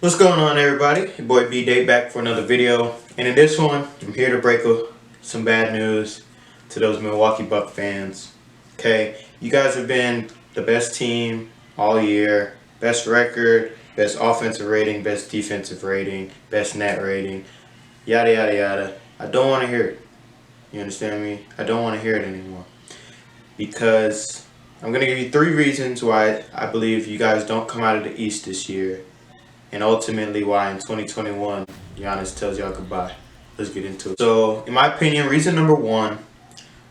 What's going on, everybody? Your boy B-Day back for another video, and in this one I'm here to break some bad news to those Milwaukee Bucks fans. Okay, you guys have been the best team all year, best record, best offensive rating, best defensive rating, best net rating, yada yada yada. I don't want to hear it. You understand me? I don't want to hear it anymore, because I'm going to give you 3 reasons why I believe you guys don't come out of the East this year, and ultimately why in 2021 Giannis tells y'all goodbye. Let's get into it. So, in my opinion, reason number 1,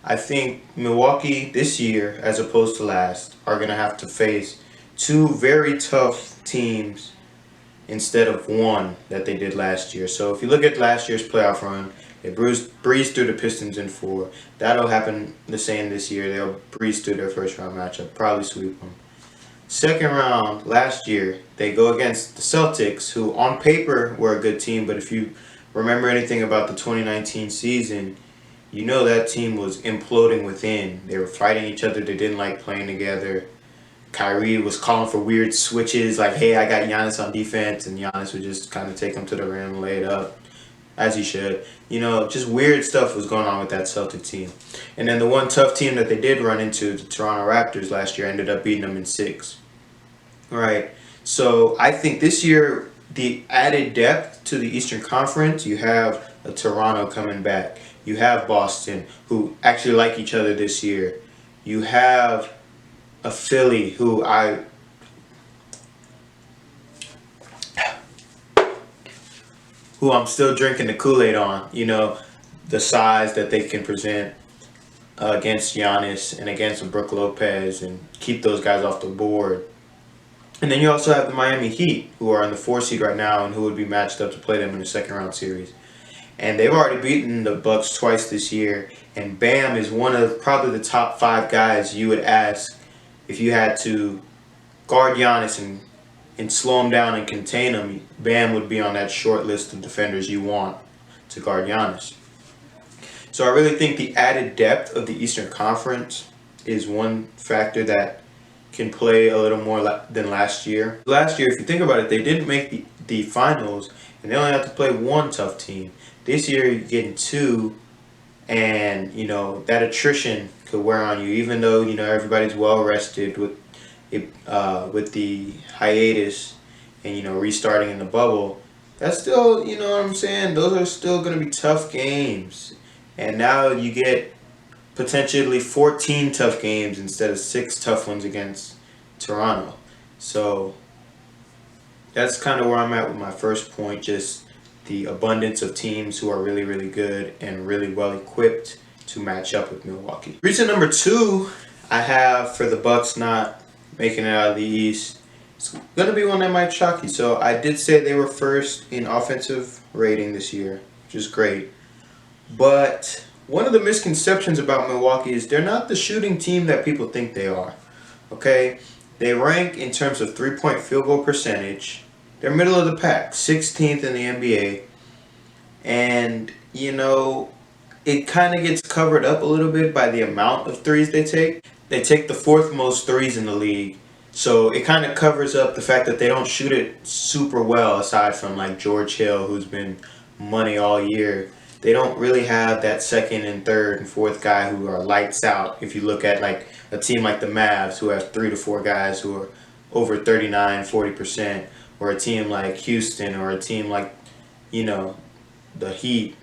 I think Milwaukee this year, as opposed to last, are going to have to face 2 very tough teams instead of 1 that they did last year. So if you look at last year's playoff run, they breezed through the Pistons in 4. That'll happen the same this year. They'll breeze through their first round matchup, probably sweep them. Second round, last year, they go against the Celtics, who on paper were a good team, but if you remember anything about the 2019 season, you know that team was imploding within. They were fighting each other. They didn't like playing together. Kyrie was calling for weird switches, like, hey, I got Giannis on defense, and Giannis would just kind of take him to the rim, lay it up, as he should. You know, just weird stuff was going on with that Celtic team. And then the one tough team that they did run into, the Toronto Raptors last year, ended up beating them in 6. Right. So I think this year, the added depth to the Eastern Conference, you have a Toronto coming back. You have Boston, who actually like each other this year. You have a Philly who I'm still drinking the Kool-Aid on. You know, the size that they can present against Giannis and against Brook Lopez and keep those guys off the board. And then you also have the Miami Heat, who are in the 4 seed right now and who would be matched up to play them in the second round series. And they've already beaten the Bucks twice this year. And Bam is one of probably the top 5 guys you would ask if you had to guard Giannis and slow him down and contain him. Bam would be on that short list of defenders you want to guard Giannis. So I really think the added depth of the Eastern Conference is one factor that can play a little more than last year. Last year, if you think about it, they didn't make the finals, and they only have to play 1 tough team. This year, you're getting 2, and, you know, that attrition could wear on you, even though, you know, everybody's well rested with the hiatus and, you know, restarting in the bubble. That's still, you know what I'm saying, those are still going to be tough games. And now you get potentially 14 tough games instead of 6 tough ones against Toronto. So that's kind of where I'm at with my first point, just the abundance of teams who are really, really good and really well equipped to match up with Milwaukee. Reason number 2 I have for the Bucks not making it out of the East, it's going to be one that might shock you. So I did say they were first in offensive rating this year, which is great. But one of the misconceptions about Milwaukee is they're not the shooting team that people think they are. Okay? They rank in terms of 3-point field goal percentage. They're middle of the pack, 16th in the NBA. And, you know, it kind of gets covered up a little bit by the amount of threes they take. They take the 4th most threes in the league. So it kind of covers up the fact that they don't shoot it super well, aside from like George Hill, who's been money all year. They don't really have that 2nd and 3rd and 4th guy who are lights out. If you look at like a team like the Mavs, who have 3 to 4 guys who are over 39, 40%, or a team like Houston, or a team like, you know, the Heat,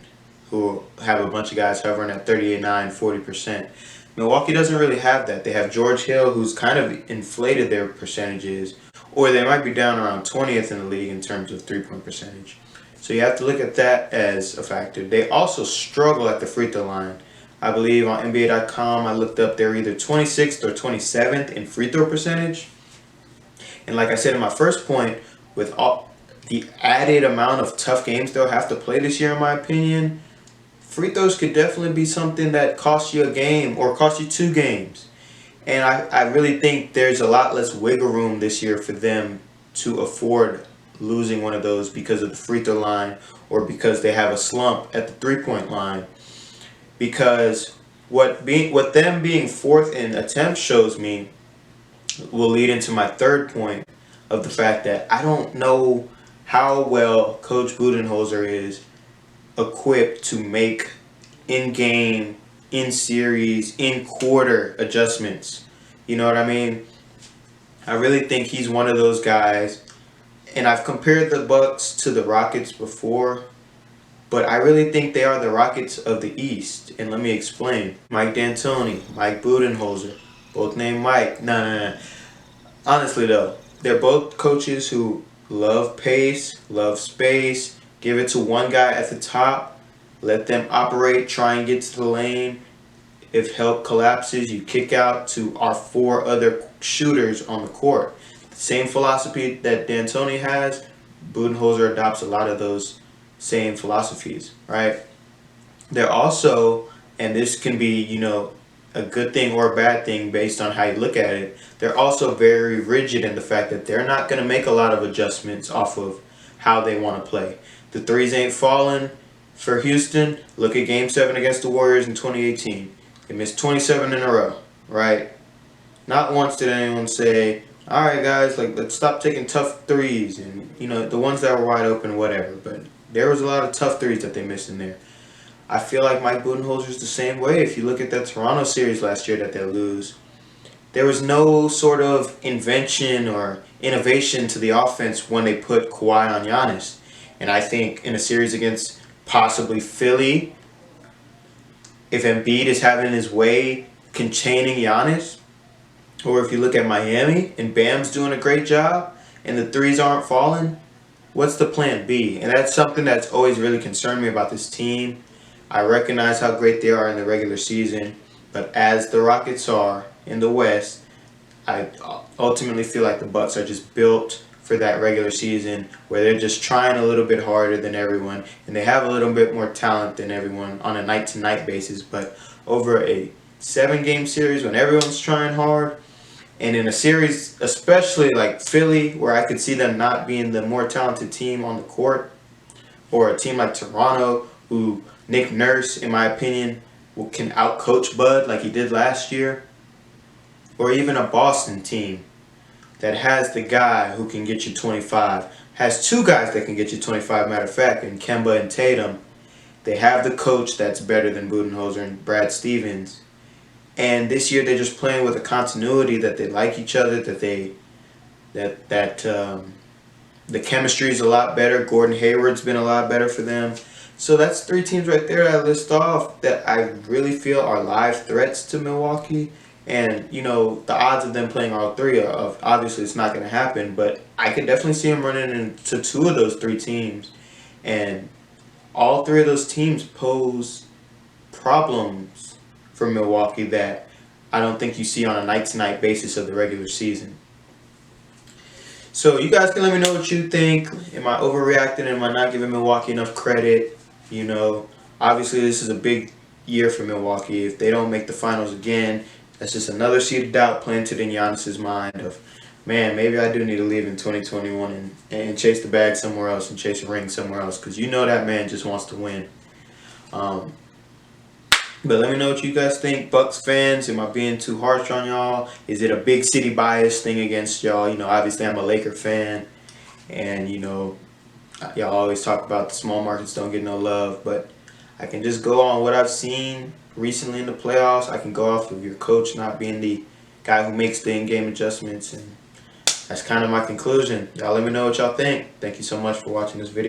who have a bunch of guys hovering at 38, 40%. Milwaukee doesn't really have that. They have George Hill, who's kind of inflated their percentages, or they might be down around 20th in the league in terms of 3-point percentage. So you have to look at that as a factor. They also struggle at the free throw line. I believe on NBA.com I looked up, they're either 26th or 27th in free throw percentage. And like I said in my first point, with all the added amount of tough games they'll have to play this year, in my opinion, free throws could definitely be something that costs you a game or costs you 2 games. And I really think there's a lot less wiggle room this year for them to afford losing one of those because of the free throw line or because they have a slump at the 3-point line. Because what them being 4th in attempts shows me will lead into my third point of the fact that I don't know how well Coach Budenholzer is equipped to make in-game, in-series, in-quarter adjustments. You know what I mean? I really think he's one of those guys. And I've compared the Bucks to the Rockets before, but I really think they are the Rockets of the East. And let me explain. Mike D'Antoni, Mike Budenholzer, both named Mike. No. Honestly though, they're both coaches who love pace, love space, give it to one guy at the top, let them operate, try and get to the lane. If help collapses, you kick out to our 4 other shooters on the court. The same philosophy that D'Antoni has, Budenholzer adopts a lot of those same philosophies, right? They're also, and this can be, a good thing or a bad thing based on how you look at it, they're also very rigid in the fact that they're not going to make a lot of adjustments off of how they want to play. The threes ain't falling for Houston. Look at Game 7 against the Warriors in 2018. They missed 27 in a row, right? Not once did anyone say, all right, guys, let's stop taking tough threes and, the ones that were wide open, whatever. But there was a lot of tough threes that they missed in there. I feel like Mike Budenholzer's the same way. If you look at that Toronto series last year that they lose, there was no sort of invention or innovation to the offense when they put Kawhi on Giannis. And I think in a series against possibly Philly, if Embiid is having his way containing Giannis, or if you look at Miami and Bam's doing a great job and the threes aren't falling, what's the plan B? And that's something that's always really concerned me about this team. I recognize how great they are in the regular season, but as the Rockets are in the West, I ultimately feel like the Bucks are just built for that regular season where they're just trying a little bit harder than everyone and they have a little bit more talent than everyone on a night-to-night basis. But over a 7-game series when everyone's trying hard, and in a series especially like Philly where I could see them not being the more talented team on the court, or a team like Toronto who Nick Nurse, in my opinion, can outcoach Bud like he did last year, or even a Boston team that has the guy who can get you 25, has 2 guys that can get you 25, matter of fact, in Kemba and Tatum. They have the coach that's better than Budenholzer and Brad Stevens. And this year they're just playing with a continuity that they like each other, the chemistry is a lot better. Gordon Hayward's been a lot better for them. So that's 3 teams right there that I list off that I really feel are live threats to Milwaukee. And, the odds of them playing all 3 are obviously it's not going to happen. But I could definitely see them running into 2 of those 3 teams. And all 3 of those teams pose problems for Milwaukee that I don't think you see on a night-to-night basis of the regular season. So you guys can let me know what you think. Am I overreacting? Am I not giving Milwaukee enough credit? Obviously this is a big year for Milwaukee. If they don't make the finals again, that's just another seed of doubt planted in Giannis's mind of, man, maybe I do need to leave in 2021 and chase the bag somewhere else and chase a ring somewhere else, because that man just wants to win. But let me know what you guys think, Bucks fans. Am I being too harsh on y'all? Is it a big city bias thing against y'all? Obviously I'm a Laker fan, and y'all always talk about the small markets don't get no love, but I can just go on what I've seen recently in the playoffs. I can go off of your coach not being the guy who makes the in-game adjustments, and that's kind of my conclusion. Y'all let me know what y'all think. Thank you so much for watching this video.